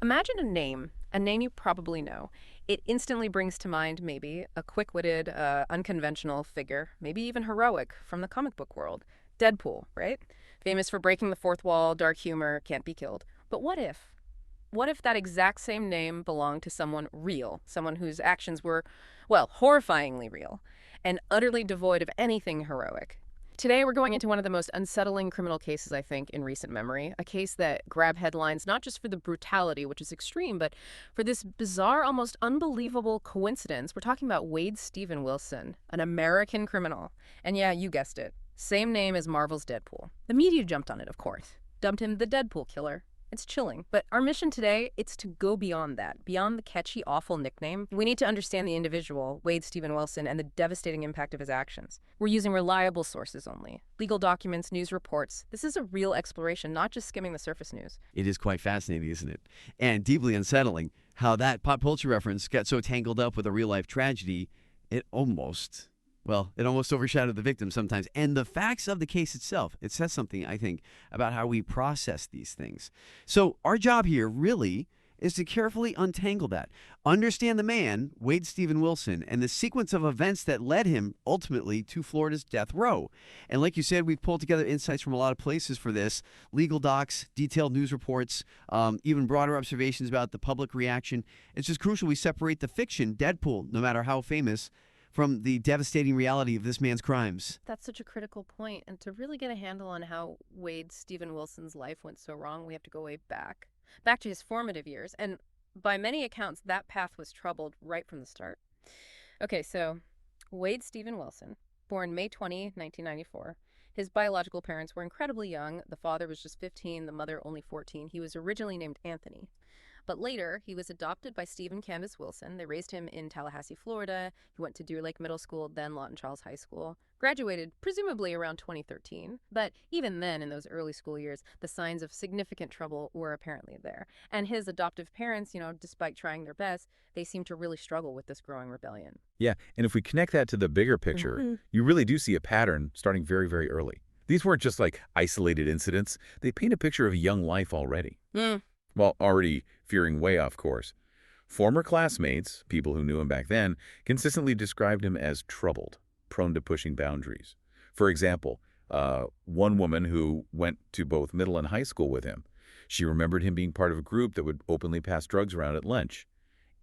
Imagine a name you probably know. It instantly brings to mind maybe a quick-witted, unconventional figure, maybe even heroic from the comic book world. Deadpool, right? Famous for breaking the fourth wall, dark humor, can't be killed. But what if? What if that exact same name belonged to someone real, someone whose actions were, well, horrifyingly real, and utterly devoid of anything heroic? Today, we're going into one of the most unsettling criminal cases, I think, in recent memory. A case that grabbed headlines not just for the brutality, which is extreme, but for this bizarre, almost unbelievable coincidence. We're talking about Wade Stephen Wilson, an American criminal. And yeah, you guessed it. Same name as Marvel's Deadpool. The media jumped on it, of course. Dubbed him the Deadpool Killer. It's chilling. But our mission today, it's to go beyond that, beyond the catchy, awful nickname. We need to understand the individual, Wade Stephen Wilson, and the devastating impact of his actions. We're using reliable sources only. Legal documents, news reports. This is a real exploration, not just skimming the surface news. It is quite fascinating, isn't it? And deeply unsettling how that pop culture reference got so tangled up with a real-life tragedy, it almost overshadowed the victim sometimes. And the facts of the case itself, it says something, I think, about how we process these things. So our job here really is to carefully untangle that. Understand the man, Wade Stephen Wilson, and the sequence of events that led him ultimately to Florida's death row. And like you said, we've pulled together insights from a lot of places for this. Legal docs, detailed news reports, even broader observations about the public reaction. It's just crucial we separate the fiction, Deadpool, no matter how famous, from the devastating reality of this man's crimes. That's such a critical point. And to really get a handle on how Wade Stephen Wilson's life went so wrong, we have to go way back to his formative years. And by many accounts, that path was troubled right from the start. Okay, so Wade Stephen Wilson, born May 20, 1994. His biological parents were incredibly young. The father was just 15, the mother only 14. He was originally named Anthony. But later, he was adopted by Steve and Candace Wilson. They raised him in Tallahassee, Florida. He went to Deer Lake Middle School, then Lawton Charles High School. Graduated, presumably around 2013. But even then, in those early school years, the signs of significant trouble were apparently there. And his adoptive parents, despite trying their best, they seemed to really struggle with this growing rebellion. Yeah, and if we connect that to the bigger picture, you really do see a pattern starting very, very early. These weren't just like isolated incidents. They paint a picture of a young life already. While already veering way off course. Former classmates, people who knew him back then, consistently described him as troubled, prone to pushing boundaries. For example, one woman who went to both middle and high school with him, she remembered him being part of a group that would openly pass drugs around at lunch.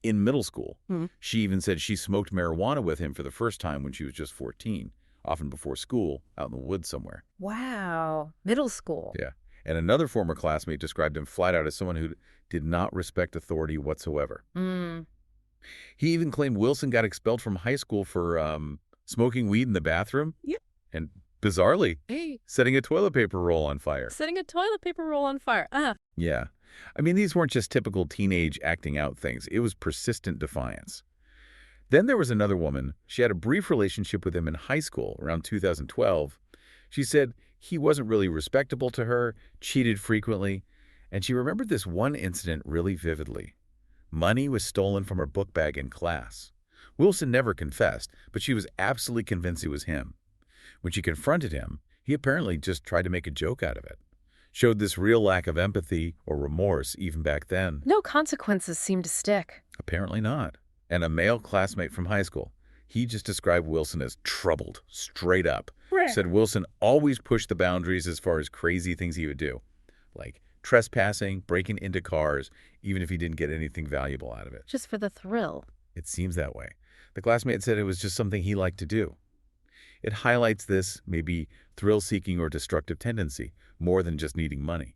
In middle school, she even said she smoked marijuana with him for the first time when she was just 14, often before school, out in the woods somewhere. Wow, middle school. Yeah. And another former classmate described him flat out as someone who did not respect authority whatsoever. He even claimed Wilson got expelled from high school for smoking weed in the bathroom. Yep. And bizarrely, Hey, setting a toilet paper roll on fire. setting a toilet paper roll on fire. Yeah. I mean, these weren't just typical teenage acting out things. It was persistent defiance. Then there was another woman. She had a brief relationship with him in high school around 2012. She said he wasn't really respectable to her, cheated frequently, and she remembered this one incident really vividly. Money was stolen from her book bag in class. Wilson never confessed, but she was absolutely convinced it was him. When she confronted him, he apparently just tried to make a joke out of it. Showed this real lack of empathy or remorse even back then. No consequences seem to stick. Apparently not. And a male classmate from high school, he just described Wilson as troubled, straight up. Said Wilson always pushed the boundaries as far as crazy things he would do, like trespassing, breaking into cars, even if he didn't get anything valuable out of it. Just for the thrill. It seems that way. The classmate said it was just something he liked to do. It highlights this maybe thrill-seeking or destructive tendency, more than just needing money.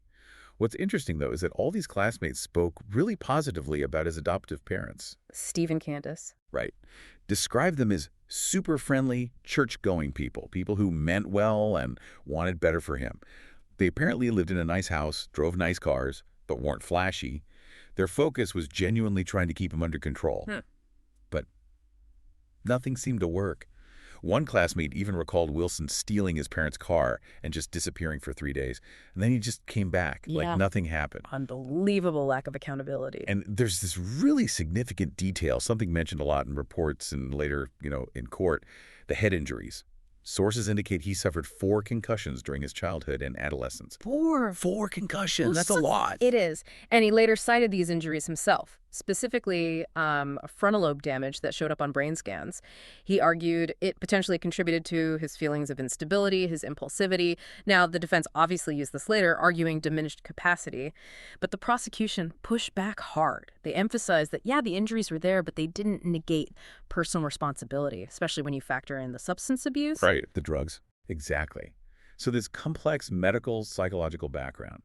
What's interesting, though, is that all these classmates spoke really positively about his adoptive parents. Steve and Candace. Right. Described them as super friendly, church-going people who meant well and wanted better for him. They apparently lived in a nice house, drove nice cars, but weren't flashy. Their focus was genuinely trying to keep him under control. But nothing seemed to work. One classmate even recalled Wilson stealing his parents' car and just disappearing for 3 days. And then he just came back, like nothing happened. Unbelievable lack of accountability. And there's this really significant detail, something mentioned a lot in reports and later, in court, the head injuries. Sources indicate he suffered 4 concussions during his childhood and adolescence. 4. 4 concussions. That's a So- lot. It is. And he later cited these injuries himself, specifically a frontal lobe damage that showed up on brain scans. He argued it potentially contributed to his feelings of instability, his impulsivity. Now, the defense obviously used this later, arguing diminished capacity. But the prosecution pushed back hard. They emphasized that, yeah, the injuries were there, but they didn't negate personal responsibility, especially when you factor in the substance abuse. Right. The drugs. Exactly. So this complex medical, psychological background,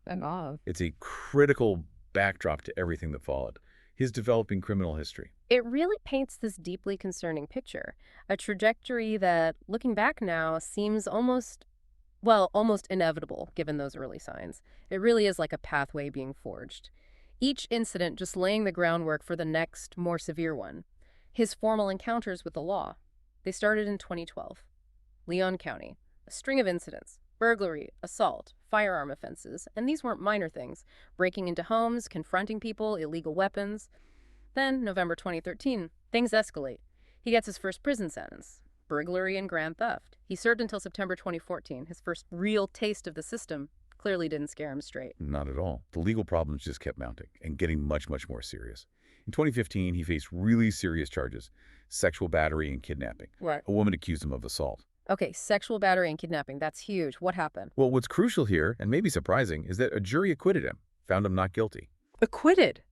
it's a critical backdrop to everything that followed. His developing criminal history. It really paints this deeply concerning picture, a trajectory that, looking back now, seems almost inevitable given those early signs. It really is like a pathway being forged. Each incident just laying the groundwork for the next, more severe one. His formal encounters with the law. They started in 2012. Leon County, a string of incidents. Burglary, assault, firearm offenses, and these weren't minor things. Breaking into homes, confronting people, illegal weapons. Then, November 2013, things escalate. He gets his first prison sentence. Burglary and grand theft. He served until September 2014. His first real taste of the system clearly didn't scare him straight. Not at all. The legal problems just kept mounting and getting much, much more serious. In 2015, he faced really serious charges. Sexual battery and kidnapping. Right. A woman accused him of assault. Okay, sexual battery and kidnapping. That's huge. What happened? Well, what's crucial here, and maybe surprising, is that a jury acquitted him, found him not guilty. Acquitted?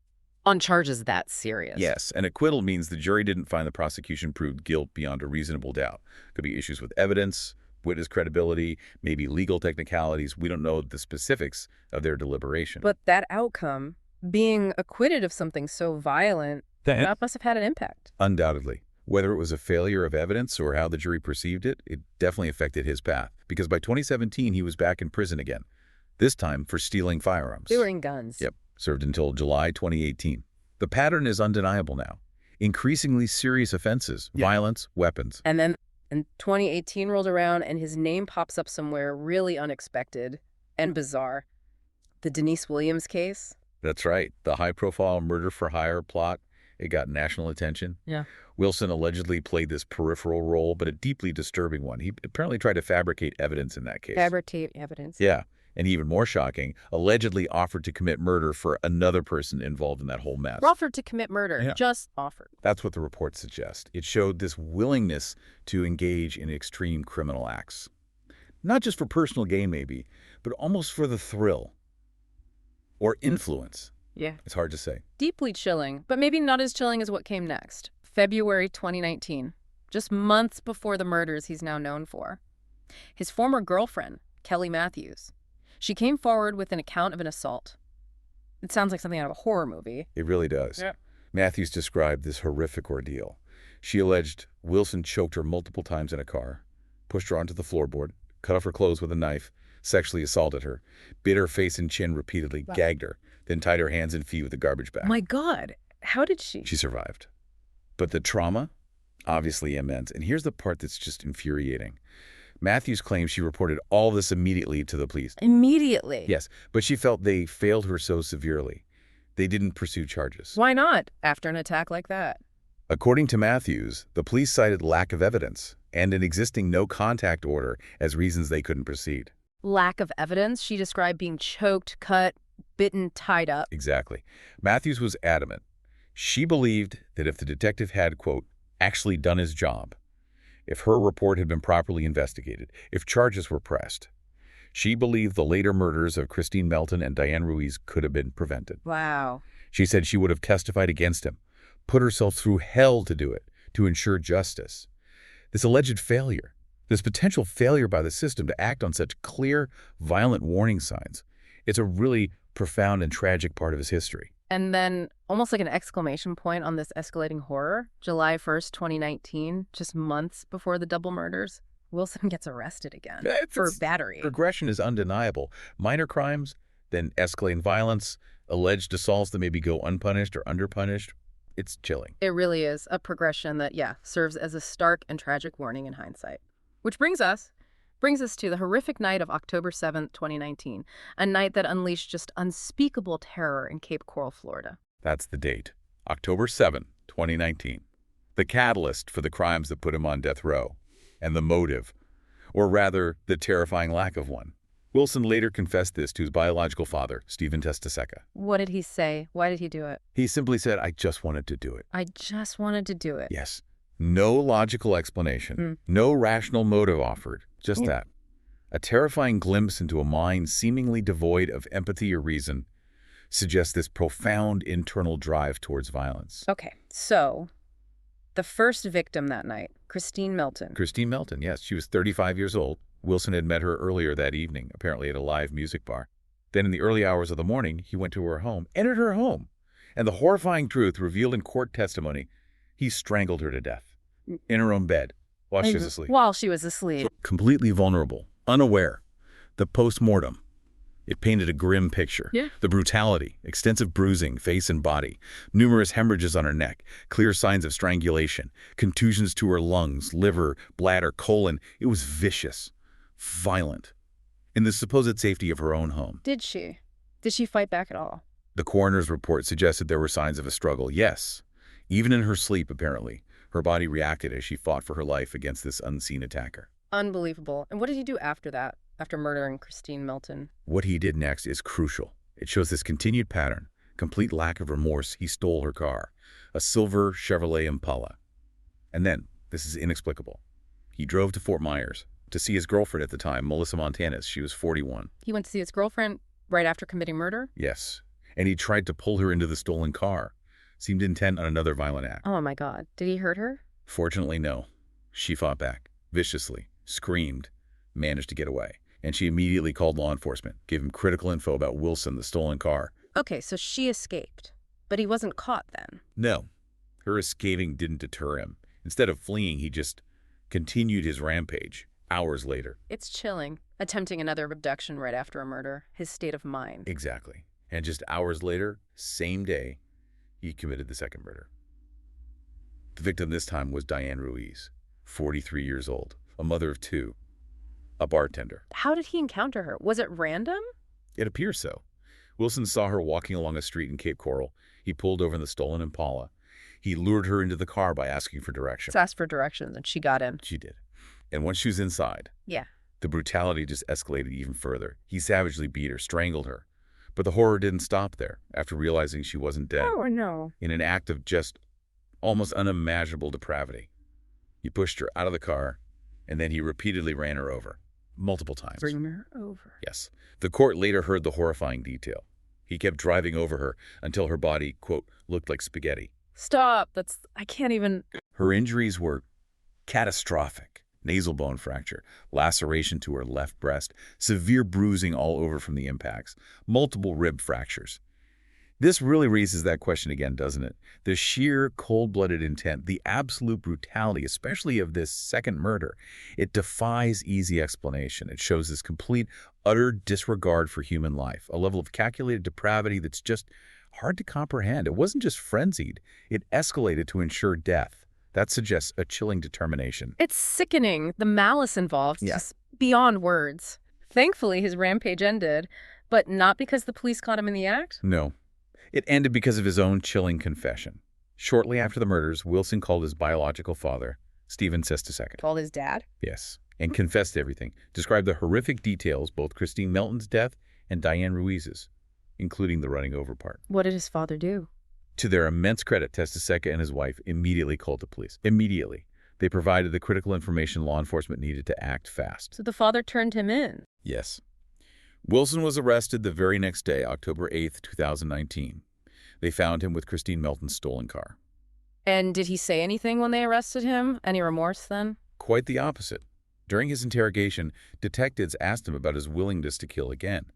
On charges that serious? Yes, an acquittal means the jury didn't find the prosecution proved guilt beyond a reasonable doubt. Could be issues with evidence, witness credibility, maybe legal technicalities. We don't know the specifics of their deliberation. But that outcome, being acquitted of something so violent, that must have had an impact. Undoubtedly. Whether it was a failure of evidence or how the jury perceived it, it definitely affected his path. Because by 2017, he was back in prison again, this time for stealing firearms. Stealing guns. Yep, served until July 2018. The pattern is undeniable now. Increasingly serious offenses, violence, weapons. And then 2018 rolled around and his name pops up somewhere really unexpected and bizarre. The Denise Williams case. That's right. The high-profile murder-for-hire plot. It got national attention. Yeah. Wilson allegedly played this peripheral role, but a deeply disturbing one. He apparently tried to fabricate evidence in that case. Fabricate evidence. Yeah. And even more shocking, allegedly offered to commit murder for another person involved in that whole mess. Offered to commit murder. Yeah. Just offered. That's what the reports suggest. It showed this willingness to engage in extreme criminal acts. Not just for personal gain, maybe, but almost for the thrill or influence. Yeah. It's hard to say. Deeply chilling, but maybe not as chilling as what came next. February 2019, just months before the murders he's now known for. His former girlfriend, Kelly Matthews. She came forward with an account of an assault. It sounds like something out of a horror movie. It really does. Yeah. Matthews described this horrific ordeal. She alleged Wilson choked her multiple times in a car, pushed her onto the floorboard, cut off her clothes with a knife, sexually assaulted her, bit her face and chin repeatedly, gagged her, then tied her hands and feet with a garbage bag. My God, how did she? She survived. But the trauma, obviously immense. And here's the part that's just infuriating. Matthews claims she reported all this immediately to the police. Immediately? Yes, but she felt they failed her so severely. They didn't pursue charges. Why not, after an attack like that? According to Matthews, the police cited lack of evidence and an existing no-contact order as reasons they couldn't proceed. Lack of evidence? She described being choked, cut, bitten, tied up. Exactly. Matthews was adamant. She believed that if the detective had, quote, actually done his job, if her report had been properly investigated, if charges were pressed, she believed the later murders of Kristine Melton and Diane Ruiz could have been prevented. Wow. She said she would have testified against him, put herself through hell to do it, to ensure justice. This alleged failure, this potential failure by the system to act on such clear, violent warning signs, it's a really profound and tragic part of his history. And then, almost like an exclamation point on this escalating horror, July 1st, 2019, just months before the double murders, Wilson gets arrested again for battery. Progression is undeniable. Minor crimes, then escalating violence, alleged assaults that maybe go unpunished or underpunished. It's chilling. It really is a progression that, serves as a stark and tragic warning in hindsight. Which brings us to the horrific night of October 7th, 2019, a night that unleashed just unspeakable terror in Cape Coral, Florida. That's the date, October 7, 2019. The catalyst for the crimes that put him on death row, and the motive. or rather, the terrifying lack of one. Wilson later confessed this to his biological father, Stephen Testaseca. What did he say? Why did he do it? He simply said, "I just wanted to do it." I just wanted to do it. Yes. No logical explanation, no rational motive offered, just that. A terrifying glimpse into a mind seemingly devoid of empathy or reason suggests this profound internal drive towards violence. Okay, so the first victim that night, Kristine Melton. Kristine Melton, yes. She was 35 years old. Wilson had met her earlier that evening, apparently at a live music bar. Then in the early hours of the morning, he went to her home, entered her home, and the horrifying truth revealed in court testimony, he strangled her to death in her own bed while she was asleep. While she was asleep. Completely vulnerable, unaware. The post-mortem, it painted a grim picture. Yeah. The brutality, extensive bruising, face and body, numerous hemorrhages on her neck, clear signs of strangulation, contusions to her lungs, liver, bladder, colon. It was vicious, violent, in the supposed safety of her own home. Did she? Did she fight back at all? The coroner's report suggested there were signs of a struggle, yes. Even in her sleep, apparently, her body reacted as she fought for her life against this unseen attacker. Unbelievable. And what did he do after that, after murdering Kristine Melton? What he did next is crucial. It shows this continued pattern, complete lack of remorse. He stole her car, a silver Chevrolet Impala. And then, this is inexplicable, he drove to Fort Myers to see his girlfriend at the time, Melissa Montanez. She was 41. He went to see his girlfriend right after committing murder? Yes. And he tried to pull her into the stolen car. Seemed intent on another violent act. Oh my God. Did he hurt her? Fortunately, no. She fought back, viciously, screamed, managed to get away. And she immediately called law enforcement, gave him critical info about Wilson, the stolen car. Okay, so she escaped. But he wasn't caught then? No. Her escaping didn't deter him. Instead of fleeing, he just continued his rampage hours later. It's chilling. Attempting another abduction right after a murder. His state of mind. Exactly. And just hours later, same day, he committed the second murder. The victim this time was Diane Ruiz, 43 years old, a mother of two, a bartender. How did he encounter her? Was it random? It appears so. Wilson saw her walking along a street in Cape Coral. He pulled over in the stolen Impala. He lured her into the car by asking for directions. Asked for directions and she got in. She did. And once she was inside, the brutality just escalated even further. He savagely beat her, strangled her. But the horror didn't stop there. After realizing she wasn't dead, Oh, no. in an act of just almost unimaginable depravity, he pushed her out of the car, and then he repeatedly ran her over, multiple times. Bring her over. Yes. The court later heard the horrifying detail. He kept driving over her until her body, quote, looked like spaghetti. Stop. I can't even. Her injuries were catastrophic. Nasal bone fracture, laceration to her left breast, severe bruising all over from the impacts, multiple rib fractures. This really raises that question again, doesn't it? The sheer cold-blooded intent, the absolute brutality, especially of this second murder, it defies easy explanation. It shows this complete, utter disregard for human life, a level of calculated depravity that's just hard to comprehend. It wasn't just frenzied. It escalated to ensure death. That suggests a chilling determination. It's sickening. The malice involved is just beyond words. Thankfully, his rampage ended, but not because the police caught him in the act? No. It ended because of his own chilling confession. Shortly after the murders, Wilson called his biological father, Stephen Testaseca. Called his dad? Yes, and confessed everything. Described the horrific details, both Kristine Melton's death and Diane Ruiz's, including the running over part. What did his father do? To their immense credit, Testaseca and his wife immediately called the police. Immediately. They provided the critical information law enforcement needed to act fast. So the father turned him in? Yes. Wilson was arrested the very next day, October 8th, 2019. They found him with Kristine Melton's stolen car. And did he say anything when they arrested him? Any remorse then? Quite the opposite. During his interrogation, detectives asked him about his willingness to kill again.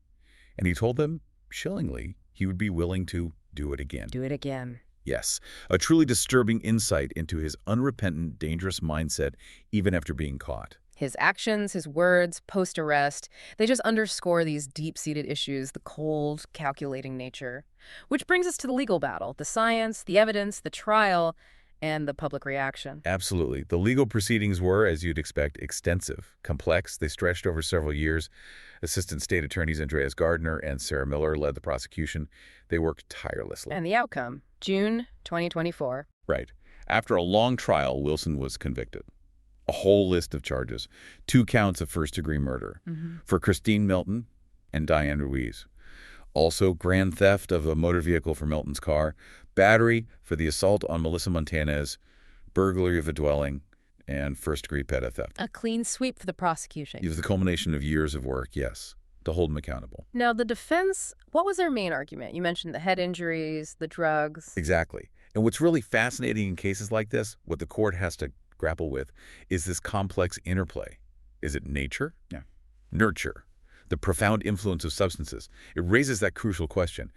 And he told them, chillingly, he would be willing to do it again. Do it again. Yes, a truly disturbing insight into his unrepentant, dangerous mindset even after being caught. His actions, his words, post-arrest, they just underscore these deep-seated issues, the cold, calculating nature. Which brings us to the legal battle, the science, the evidence, the trial, and the public reaction. Absolutely. The legal proceedings were, as you'd expect, extensive, complex. They stretched over several years. Assistant State Attorneys Andreas Gardner and Sarah Miller led the prosecution. They worked tirelessly. And the outcome, June 2024. Right. After a long trial, Wilson was convicted. a whole list of charges, 2 counts of first-degree murder for Kristine Melton and Diane Ruiz. Also, grand theft of a motor vehicle for Melton's car, battery for the assault on Melissa Montanez, burglary of a dwelling, and first-degree petty theft. A clean sweep for the prosecution. It was the culmination of years of work, yes, to hold them accountable. Now, the defense, what was their main argument? You mentioned the head injuries, the drugs. Exactly. And what's really fascinating in cases like this, what the court has to grapple with, is this complex interplay. Is it nature? Yeah. Nurture. The profound influence of substances. It raises that crucial question.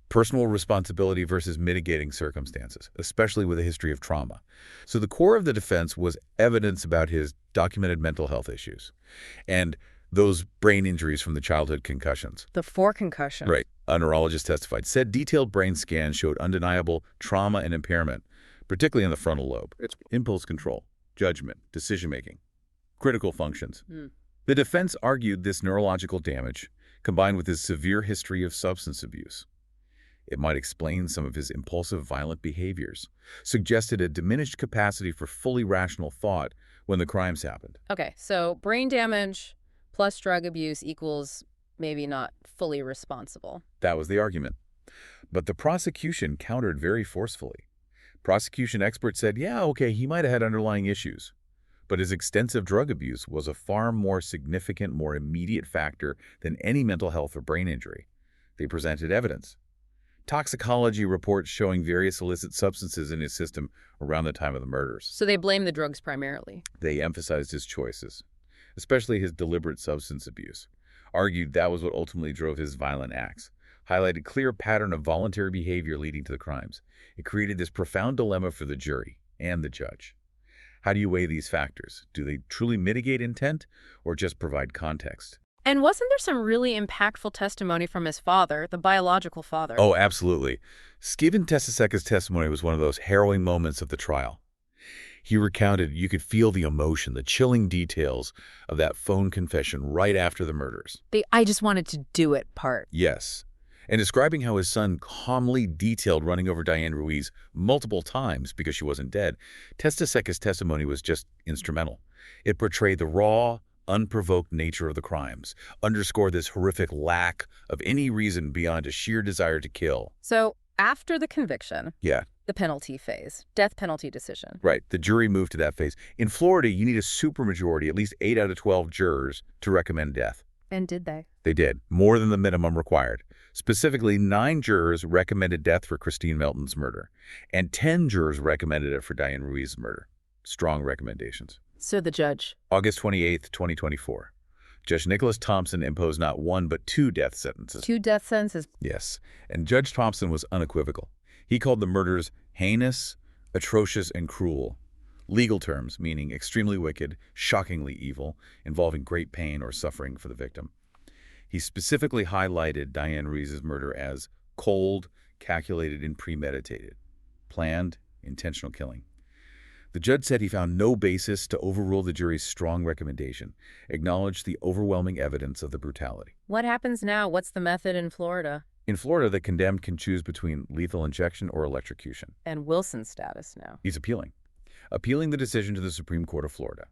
Personal responsibility versus mitigating circumstances, especially with a history of trauma. So the core of the defense was evidence about his documented mental health issues and those brain injuries from the childhood concussions. The 4 concussions. Right. A neurologist testified, said detailed brain scans showed undeniable trauma and impairment, particularly in the frontal lobe. It's impulse control, judgment, decision-making, critical functions. The defense argued this neurological damage, combined with his severe history of substance abuse, it might explain some of his impulsive, violent behaviors, suggested a diminished capacity for fully rational thought when the crimes happened. Okay, so brain damage plus drug abuse equals maybe not fully responsible. That was the argument. But the prosecution countered very forcefully. Prosecution experts said, yeah, okay, he might have had underlying issues, but his extensive drug abuse was a far more significant, more immediate factor than any mental health or brain injury. They presented evidence. Toxicology reports showing various illicit substances in his system around the time of the murders. So they blame the drugs primarily. They emphasized his choices, especially his deliberate substance abuse, argued that was what ultimately drove his violent acts, highlighted clear pattern of voluntary behavior leading to the crimes. It created this profound dilemma for the jury and the judge. How do you weigh these factors? Do they truly mitigate intent or just provide context? And wasn't there some really impactful testimony from his father, the biological father? Oh, absolutely. Stephen Testaseca's testimony was one of those harrowing moments of the trial. He recounted you could feel the emotion, the chilling details of that phone confession right after the murders. The I just wanted to do it part. Yes. And describing how his son calmly detailed running over Diane Ruiz multiple times because she wasn't dead, Testaseca's testimony was just instrumental. It portrayed the raw, unprovoked nature of the crimes, underscored this horrific lack of any reason beyond a sheer desire to kill. So after the conviction, Yeah. the penalty phase, death penalty decision. Right. The jury moved to that phase. In Florida, you need a supermajority, at least 8 out of 12 jurors, to recommend death. And did they? They did, more than the minimum required. Specifically, 9 jurors recommended death for Kristine Melton's murder, and 10 jurors recommended it for Diane Ruiz's murder. Strong recommendations. So the judge. August 28th, 2024. Judge Nicholas Thompson imposed not 1 but 2 death sentences. 2 death sentences. Yes, and Judge Thompson was unequivocal. He called the murders heinous, atrocious, and cruel. Legal terms, meaning extremely wicked, shockingly evil, involving great pain or suffering for the victim. He specifically highlighted Diane Ruiz's murder as cold, calculated, and premeditated, planned, intentional killing. The judge said he found no basis to overrule the jury's strong recommendation, acknowledged the overwhelming evidence of the brutality. What happens now? What's the method in Florida? In Florida, the condemned can choose between lethal injection or electrocution. And Wilson's status now. He's appealing the decision to the Supreme Court of Florida,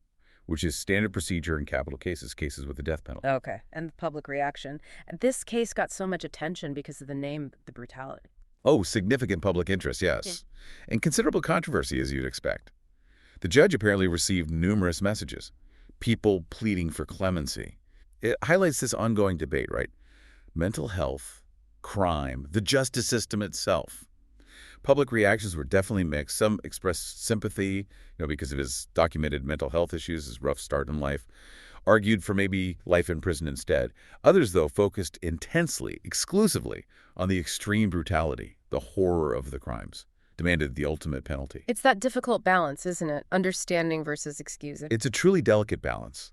which is standard procedure in capital cases with the death penalty. Okay, and the public reaction. And this case got so much attention because of the name, the brutality. Oh, significant public interest, yes. And considerable controversy, as you'd expect. The judge apparently received numerous messages, people pleading for clemency. It highlights this ongoing debate, right? Mental health, crime, the justice system itself. Public reactions were definitely mixed. Some expressed sympathy, because of his documented mental health issues, his rough start in life, argued for maybe life in prison instead. Others, though, focused intensely, exclusively, on the extreme brutality, the horror of the crimes, demanded the ultimate penalty. It's that difficult balance, isn't it? Understanding versus excusing. It's a truly delicate balance.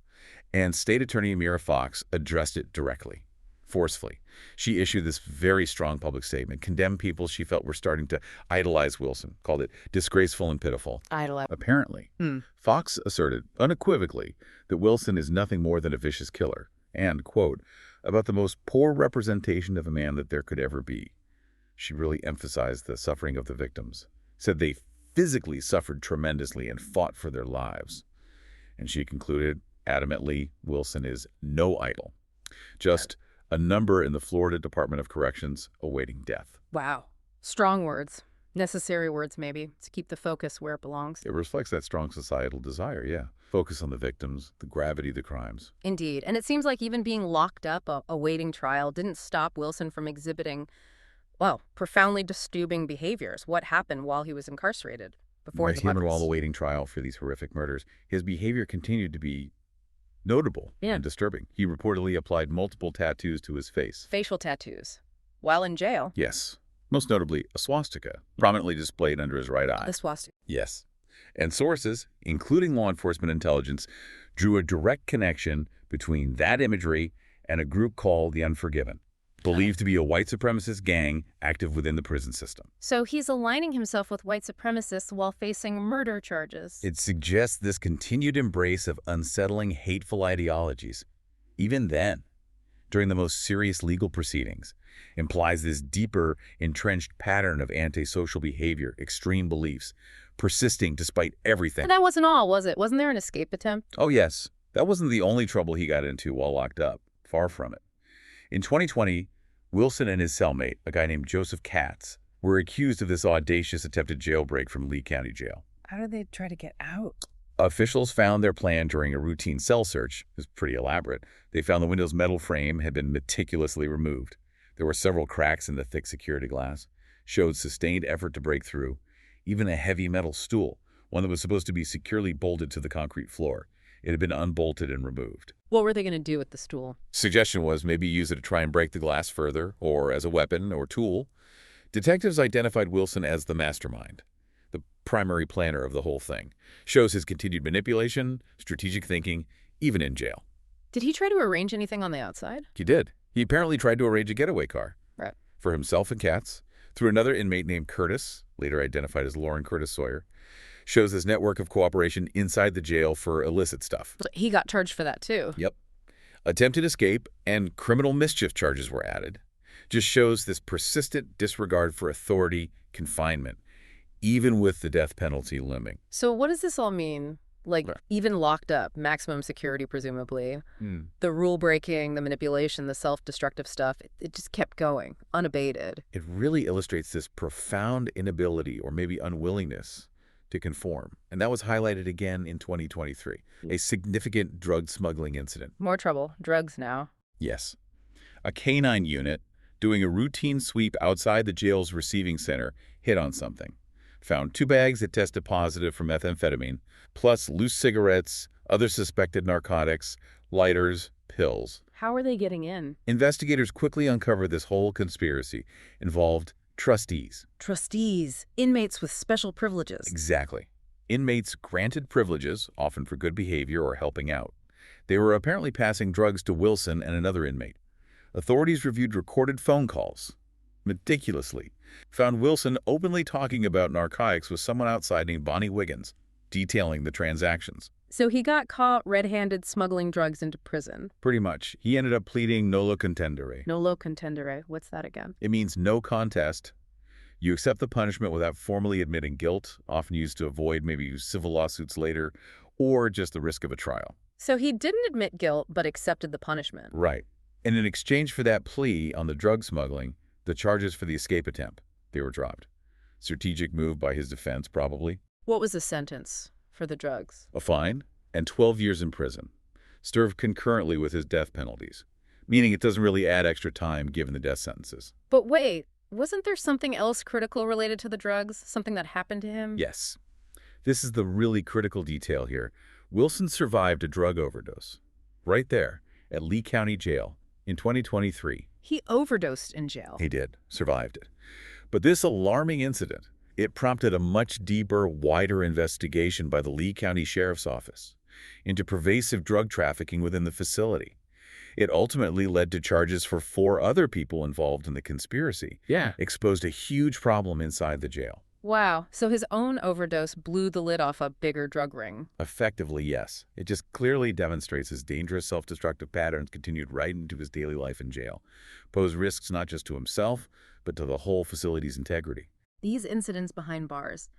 And State Attorney Amira Fox addressed it directly, forcefully. She issued this very strong public statement, condemned people she felt were starting to idolize Wilson, called it disgraceful and pitiful. Idolize. Apparently, Fox asserted unequivocally that Wilson is nothing more than a vicious killer and, quote, about the most poor representation of a man that there could ever be. She really emphasized the suffering of the victims, said they physically suffered tremendously and fought for their lives. And she concluded adamantly, Wilson is no idol, just a number in the Florida Department of Corrections awaiting death. Wow. Strong words. Necessary words, maybe, to keep the focus where it belongs. It reflects that strong societal desire, yeah. Focus on the victims, the gravity of the crimes. Indeed. And it seems like even being locked up, awaiting trial, didn't stop Wilson from exhibiting, well, profoundly disturbing behaviors. What happened while he was incarcerated? Before Right, the him and weapons? while awaiting trial for these horrific murders, his behavior continued to be notable and disturbing. He reportedly applied multiple tattoos to his face. Facial tattoos. While in jail. Yes. Most notably, a swastika, prominently displayed under his right eye. The swastika. Yes. And sources, including law enforcement intelligence, drew a direct connection between that imagery and a group called the Unforgiven, believed to be a white supremacist gang active within the prison system. So he's aligning himself with white supremacists while facing murder charges. It suggests this continued embrace of unsettling, hateful ideologies, even then, during the most serious legal proceedings, implies this deeper, entrenched pattern of antisocial behavior, extreme beliefs, persisting despite everything. But that wasn't all, was it? Wasn't there an escape attempt? Oh, yes. That wasn't the only trouble he got into while locked up. Far from it. In 2020, Wilson and his cellmate, a guy named Joseph Katz, were accused of this audacious attempted jailbreak from Lee County Jail. How did they try to get out? Officials found their plan during a routine cell search. It was pretty elaborate. They found the window's metal frame had been meticulously removed. There were several cracks in the thick security glass, showed sustained effort to break through. Even a heavy metal stool, one that was supposed to be securely bolted to the concrete floor. It had been unbolted and removed. What were they going to do with the stool? Suggestion was maybe use it to try and break the glass further, or as a weapon or tool. Detectives identified Wilson as the mastermind, the primary planner of the whole thing. Shows his continued manipulation, strategic thinking, even in jail. Did he try to arrange anything on the outside? He did. He apparently tried to arrange a getaway car. Right. For himself and Katz, through another inmate named Curtis, later identified as Lauren Curtis Sawyer. Shows his network of cooperation inside the jail for illicit stuff. So he got charged for that too. Yep. Attempted escape and criminal mischief charges were added. Just shows this persistent disregard for authority, confinement, even with the death penalty looming. So what does this all mean? Like, Right. even locked up, maximum security presumably, the rule breaking, the manipulation, the self-destructive stuff, it just kept going, unabated. It really illustrates this profound inability or maybe unwillingness to conform. And that was highlighted again in 2023, a significant drug smuggling incident. More trouble. Drugs now. Yes. A canine unit doing a routine sweep outside the jail's receiving center hit on something. Found 2 bags that tested positive for methamphetamine, plus loose cigarettes, other suspected narcotics, lighters, pills. How are they getting in? Investigators quickly uncovered this whole conspiracy involved trustees. Trustees, inmates with special privileges. Exactly. Inmates granted privileges, often for good behavior or helping out. They were apparently passing drugs to Wilson and another inmate. Authorities reviewed recorded phone calls. Meticulously, found Wilson openly talking about narcotics with someone outside named Bonnie Wiggins, detailing the transactions. So he got caught red-handed smuggling drugs into prison. Pretty much. He ended up pleading nolo contendere. Nolo contendere. What's that again? It means no contest. You accept the punishment without formally admitting guilt, often used to avoid maybe civil lawsuits later, or just the risk of a trial. So he didn't admit guilt, but accepted the punishment. Right. And in exchange for that plea on the drug smuggling, the charges for the escape attempt, they were dropped. Strategic move by his defense, probably. What was the sentence for the drugs? A fine and 12 years in prison, served concurrently with his death penalties, meaning it doesn't really add extra time given the death sentences. But wait, wasn't there something else critical related to the drugs? Something that happened to him? Yes. This is the really critical detail here. Wilson survived a drug overdose, right there at Lee County Jail in 2023. He overdosed in jail. He did, survived it. But this alarming incident, it prompted a much deeper, wider investigation by the Lee County Sheriff's Office into pervasive drug trafficking within the facility. It ultimately led to charges for 4 other people involved in the conspiracy. Yeah. Exposed a huge problem inside the jail. Wow. So his own overdose blew the lid off a bigger drug ring. Effectively, yes. It just clearly demonstrates his dangerous self-destructive patterns continued right into his daily life in jail. Pose risks not just to himself, but to the whole facility's integrity. These incidents behind bars,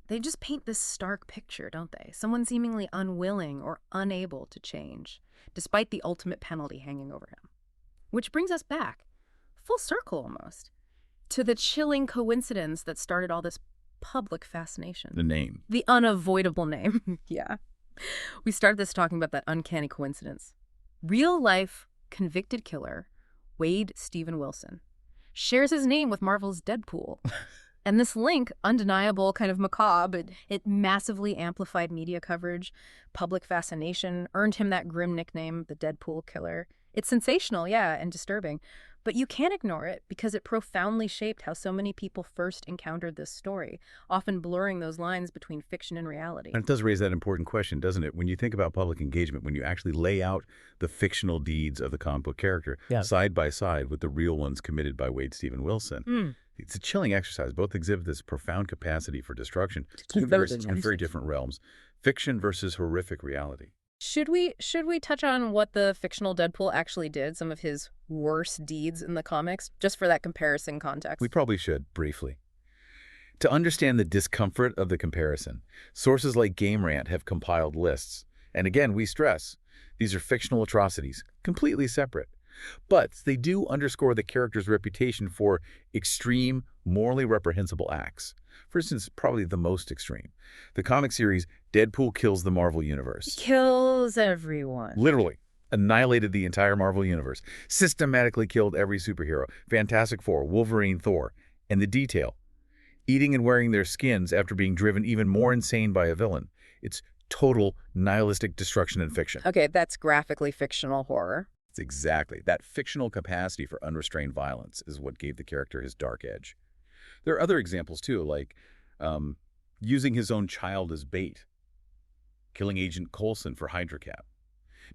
They just paint this stark picture, don't they? Someone seemingly unwilling or unable to change, despite the ultimate penalty hanging over him. Which brings us back, full circle almost, to the chilling coincidence that started all this public fascination. The name. The unavoidable name. Yeah. We started this talking about that uncanny coincidence. Real-life convicted killer, Wade Steven Wilson, shares his name with Marvel's Deadpool. And this link, undeniable, kind of macabre, it massively amplified media coverage, public fascination, earned him that grim nickname, the Deadpool Killer. It's sensational, yeah, and disturbing. But you can't ignore it because it profoundly shaped how so many people first encountered this story, often blurring those lines between fiction and reality. And it does raise that important question, doesn't it? When you think about public engagement, when you actually lay out the fictional deeds of the comic book character side by side with the real ones committed by Wade Steven Wilson, it's a chilling exercise. Both exhibit this profound capacity for destruction in very different realms. Fiction versus horrific reality. Should we touch on what the fictional Deadpool actually did, some of his worst deeds in the comics, just for that comparison context? We probably should, briefly. To understand the discomfort of the comparison, sources like Game Rant have compiled lists. And again, we stress, these are fictional atrocities, completely separate. But they do underscore the character's reputation for extreme, morally reprehensible acts. For instance, probably the most extreme. The comic series Deadpool Kills the Marvel Universe. Kills everyone. Literally. Annihilated the entire Marvel Universe. Systematically killed every superhero. Fantastic Four, Wolverine, Thor. And the detail. Eating and wearing their skins after being driven even more insane by a villain. It's total nihilistic destruction in fiction. Okay, that's graphically fictional horror. Exactly. That fictional capacity for unrestrained violence is what gave the character his dark edge. There are other examples, too, like using his own child as bait, killing Agent Coulson for Hydra Cap,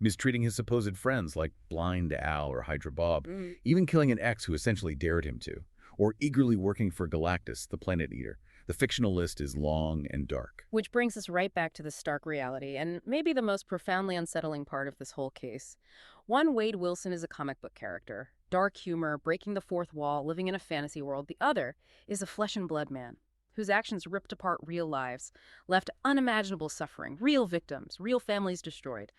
mistreating his supposed friends like Blind Al or Hydra Bob, even killing an ex who essentially dared him to, or eagerly working for Galactus, the Planet Eater. The fictional list is long and dark. Which brings us right back to the stark reality, and maybe the most profoundly unsettling part of this whole case. One, Wade Wilson is a comic book character. Dark humor, breaking the fourth wall, living in a fantasy world. The other is a flesh and blood man, whose actions ripped apart real lives, left unimaginable suffering, real victims, real families destroyed.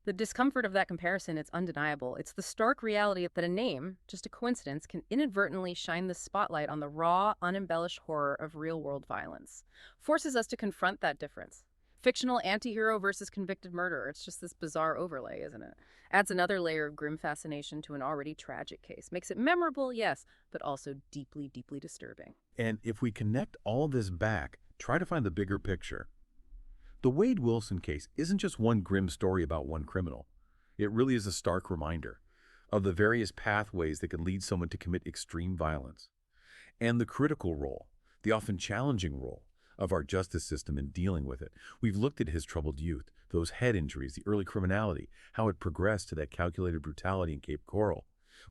The discomfort of that comparison, it's undeniable. It's the stark reality that a name, just a coincidence, can inadvertently shine the spotlight on the raw, unembellished horror of real-world violence. Forces us to confront that difference. Fictional anti-hero versus convicted murderer. It's just this bizarre overlay, isn't it? Adds another layer of grim fascination to an already tragic case. Makes it memorable, yes, but also deeply, deeply disturbing. And if we connect all this back, try to find the bigger picture. The Wade Wilson case isn't just one grim story about one criminal. It really is a stark reminder of the various pathways that can lead someone to commit extreme violence, and the critical role, the often challenging role, of our justice system in dealing with it. We've looked at his troubled youth, those head injuries, the early criminality, how it progressed to that calculated brutality in Cape Coral.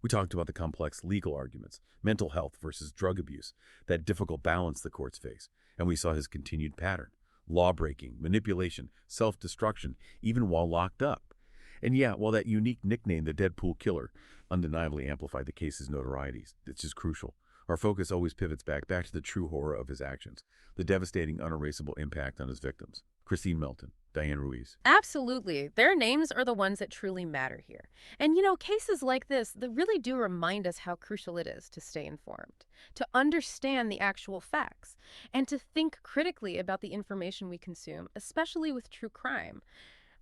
We talked about the complex legal arguments, mental health versus drug abuse, that difficult balance the courts face, and we saw his continued pattern. Law-breaking, manipulation, self-destruction, even while locked up. And yeah, while that unique nickname, the Deadpool Killer, undeniably amplified the case's notoriety, it's just crucial. Our focus always pivots back to the true horror of his actions, the devastating, unerasable impact on his victims. Kristine Melton, Diane Ruiz. Absolutely. Their names are the ones that truly matter here. And, cases like this, they really do remind us how crucial it is to stay informed, to understand the actual facts, and to think critically about the information we consume, especially with true crime.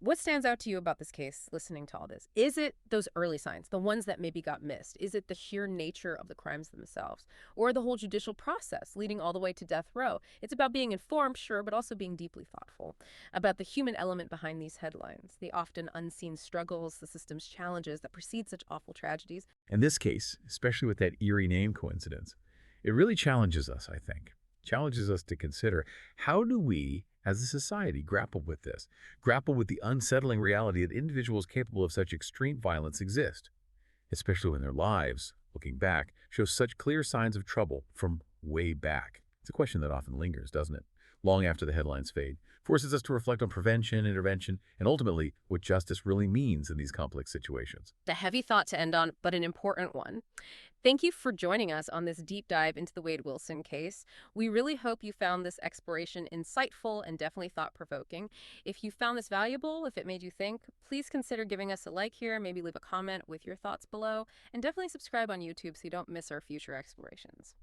What stands out to you about this case, listening to all this? Is it those early signs, the ones that maybe got missed? Is it the sheer nature of the crimes themselves? Or the whole judicial process leading all the way to death row? It's about being informed, sure, but also being deeply thoughtful about the human element behind these headlines, the often unseen struggles, the system's challenges that precede such awful tragedies. In this case, especially with that eerie name coincidence, it really challenges us, I think. Challenges us to consider, how do we as a society grapple with this, grapple with the unsettling reality that individuals capable of such extreme violence exist, especially when their lives, looking back, show such clear signs of trouble from way back. It's a question that often lingers, doesn't it? long after the headlines fade, forces us to reflect on prevention, intervention, and ultimately what justice really means in these complex situations. A heavy thought to end on, but an important one. Thank you for joining us on this deep dive into the Wade Wilson case. We really hope you found this exploration insightful and definitely thought-provoking. If you found this valuable, if it made you think, please consider giving us a like here, maybe leave a comment with your thoughts below, and definitely subscribe on YouTube so you don't miss our future explorations.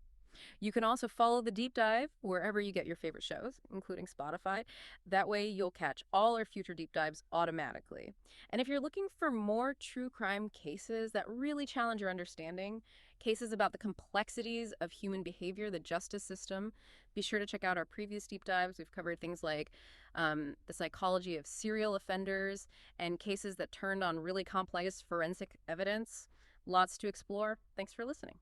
You can also follow the deep dive wherever you get your favorite shows, including Spotify. That way you'll catch all our future deep dives automatically. And if you're looking for more true crime cases that really challenge your understanding, cases about the complexities of human behavior, the justice system, be sure to check out our previous deep dives. We've covered things like the psychology of serial offenders and cases that turned on really complex forensic evidence. Lots to explore. Thanks for listening.